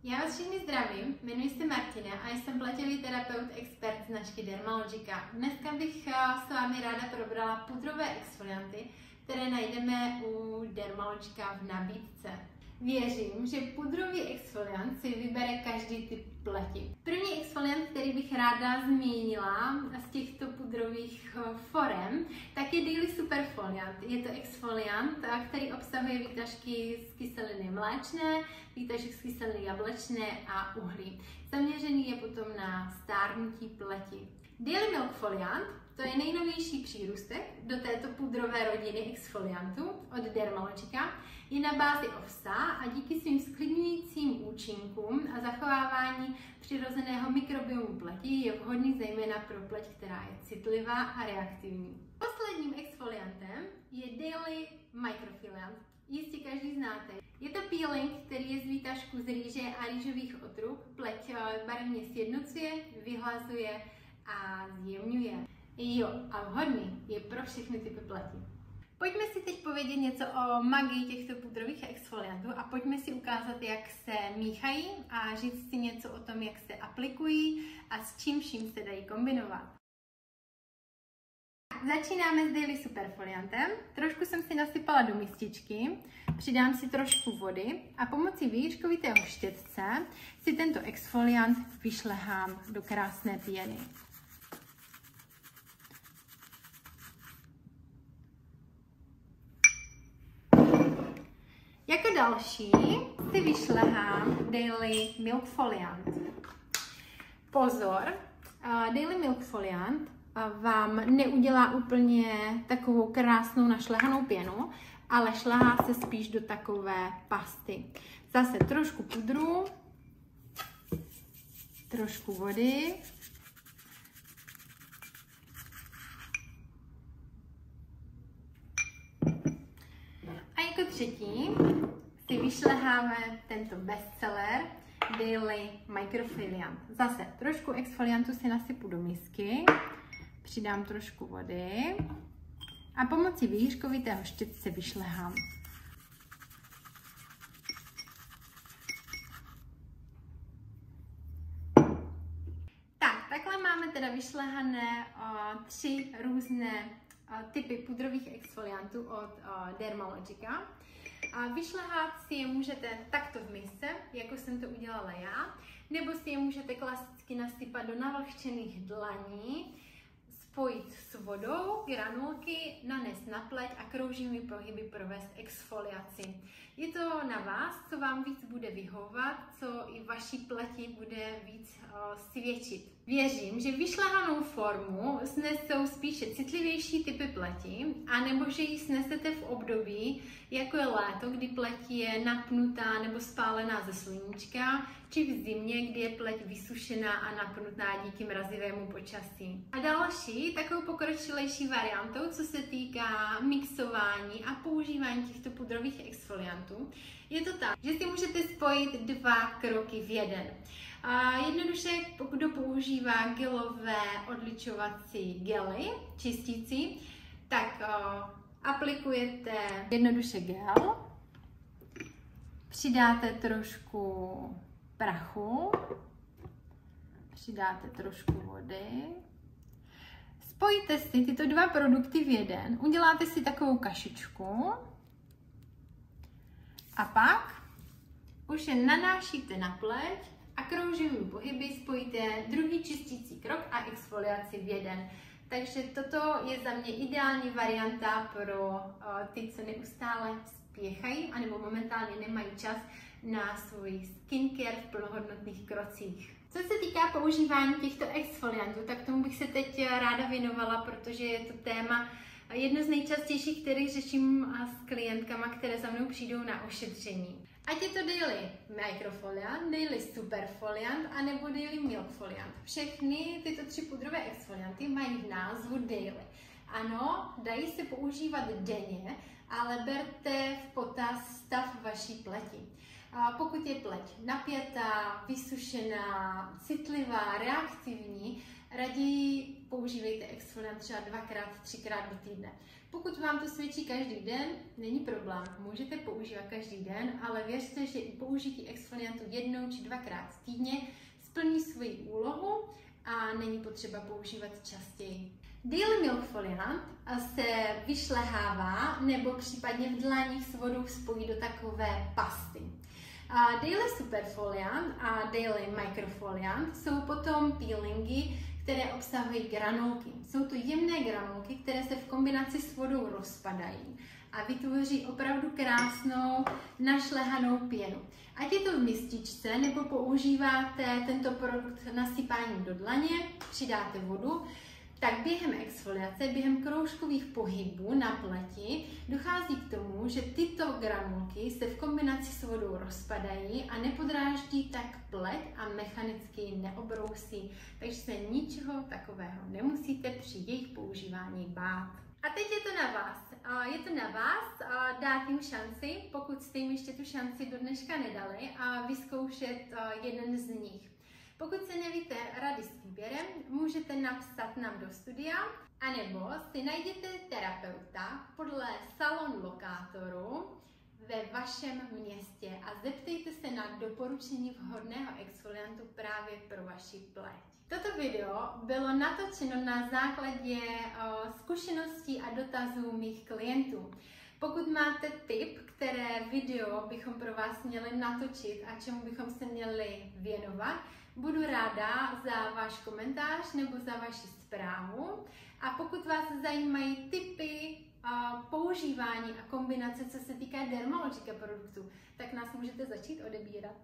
Já vás všichni zdravím, jmenuji se Martina a jsem pleťový terapeut, expert značky Dermalogica. Dneska bych s vámi ráda probrala pudrové exfolianty, které najdeme u Dermalogica v nabídce. Věřím, že pudrový exfoliant si vybere každý typ pleti. První exfoliant, který bych ráda zmínila z těchto pudrových forem, tak je Daily Superfoliant. Je to exfoliant, který obsahuje výtažky z kyseliny mléčné, výtažek z kyseliny jablečné a uhlí. Zaměřený je potom na stárnutí pleti. Daily Milk Foliant, to je nejnovější přírůstek do této pudrové rodiny exfoliantů od Dermalogica. Je na bázi ovsa a díky svým zklidňujícím účinkům a zachovávání přirozeného mikrobiomu pleti je vhodný zejména pro pleť, která je citlivá a reaktivní. Posledním exfoliantem je Daily Microfoliant. Jistě každý znáte. Je to peeling, který je z výtažku z rýže a rýžových otrub. Pleť barevně sjednocuje, vyhlazuje a zjemňuje. Jo, a vhodný je pro všechny typy pleti. Pojďme si teď povědět něco o magii těchto pudrových exfoliantů a pojďme si ukázat, jak se míchají a říct si něco o tom, jak se aplikují a s čím vším se dají kombinovat. Začínáme s Daily Superfoliantem. Trošku jsem si nasypala do mističky, přidám si trošku vody a pomocí výškovitého štětce si tento exfoliant vyšlehám do krásné pěny. Jako další si vyšlehám Daily Milk Foliant. Pozor, Daily Milk Foliant vám neudělá úplně takovou krásnou našlehanou pěnu, ale šlehá se spíš do takové pasty. Zase trošku pudru, trošku vody. A jako třetí si vyšleháme tento bestseller Daily Microfoliant. Zase trošku exfoliantu si nasypu do misky, přidám trošku vody a pomocí výškovitého štětce vyšlehám. Takhle máme teda vyšlehané 3 různé typy pudrových exfoliantů od Dermalogica. A vyšlehat si je můžete takto v misce, jako jsem to udělala já, nebo si je můžete klasicky nasypat do navlhčených dlaní, spojit s vodou, granulky, nanést na pleť a krouživými pohyby provést exfoliaci. Je to na vás, co vám víc bude vyhovovat, co i vaší pleti bude víc svědčit. Věřím, že vyšlehanou formu snesou spíše citlivější typy pleti, anebo že ji snesete v období, jako je léto, kdy pleť je napnutá nebo spálená ze sluníčka, či v zimě, kdy je pleť vysušená a napnutá díky mrazivému počasí. A další, takovou pokročilejší variantou, co se týká mixování a používání těchto pudrových exfoliantů, je to tak, že si můžete spojit 2 kroky v jeden. Jednoduše, pokud používá gelové odličovací gely, čistící, tak aplikujete jednoduše gel, přidáte trošku prachu, přidáte trošku vody, spojíte si tyto 2 produkty v jeden, uděláte si takovou kašičku a pak už je nanášíte na pleť a krouživými pohyby spojíte druhý čistící krok a exfoliaci v jeden. Takže toto je za mě ideální varianta pro ty, co neustále spěchají anebo momentálně nemají čas na svůj skincare v plnohodnotných krocích. Co se týká používání těchto exfoliantů, tak tomu bych se teď ráda věnovala, protože je to téma jedno z nejčastějších, který řeším s klientkama, které za mnou přijdou na ošetření. Ať je to Daily Microfoliant, Daily Superfoliant a nebo Daily Milk Foliant. Všechny tyto 3 pudrové exfolianty mají v názvu Daily. Ano, dají se používat denně, ale berte v potaz stav vaší pleti. Pokud je pleť napjatá, vysušená, citlivá, reaktivní, raději používejte exfoliant třeba 2x, 3x do týdne. Pokud vám to svědčí každý den, není problém, můžete používat každý den, ale věřte, že i použití exfoliantu 1 či 2krát týdně splní svoji úlohu a není potřeba používat častěji. Daily Milk Foliant se vyšlehává nebo případně v dlaních s vodou spojí do takové pasty. Daily Super Foliant a Daily Microfoliant jsou potom peelingy, které obsahují granulky. Jsou to jemné granulky, které se v kombinaci s vodou rozpadají a vytvoří opravdu krásnou našlehanou pěnu. Ať je to v mističce, nebo používáte tento produkt nasypáním do dlaně, přidáte vodu, tak během exfoliace, během kroužkových pohybů na pleti dochází k tomu, že tyto granulky se v kombinaci s vodou rozpadají a nepodráždí tak pleť a mechanicky neobrousí, takže se ničeho takového nemusíte při jejich používání bát. A teď je to na vás. Je to na vás dát jim šanci, pokud jste jim ještě tu šanci do dneška nedali, a vyzkoušet jeden z nich. Pokud se nevíte rady s výběrem, můžete napsat nám do studia, anebo si najděte terapeuta podle salon lokátoru ve vašem městě a zeptejte se na doporučení vhodného exfoliantu právě pro vaši pleť. Toto video bylo natočeno na základě zkušeností a dotazů mých klientů. Pokud máte tip, které video bychom pro vás měli natočit a čemu bychom se měli věnovat, budu ráda za váš komentář nebo za vaši zprávu. A pokud vás zajímají tipy používání a kombinace, co se týká Dermalogica produktů, tak nás můžete začít odebírat.